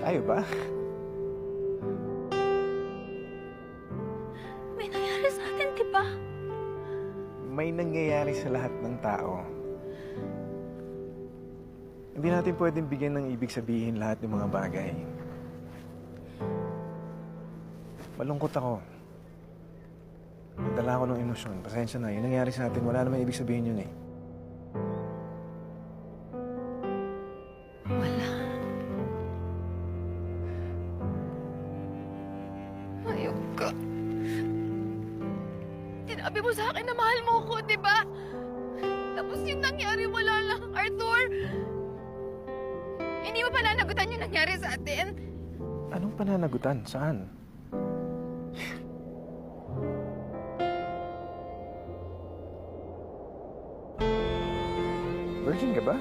Tayo ba? May nangyari sa atin, di ba? May nangyayari sa lahat ng tao. Hindi natin pwedeng bigyan ng ibig sabihin lahat ng mga bagay. Malungkot ako. Nagdala ako ng emosyon. Pasensya na. Yung nangyari sa atin, wala naman ibig sabihin yun eh. Wala. Ayok ka. Sinabi mo sa akin na mahal mo ko, di ba? Tapos yung nangyari, wala lang, Arthur. Hindi mo pananagutan yung nangyari sa atin. Anong pananagutan? Saan? Virgin ka ba?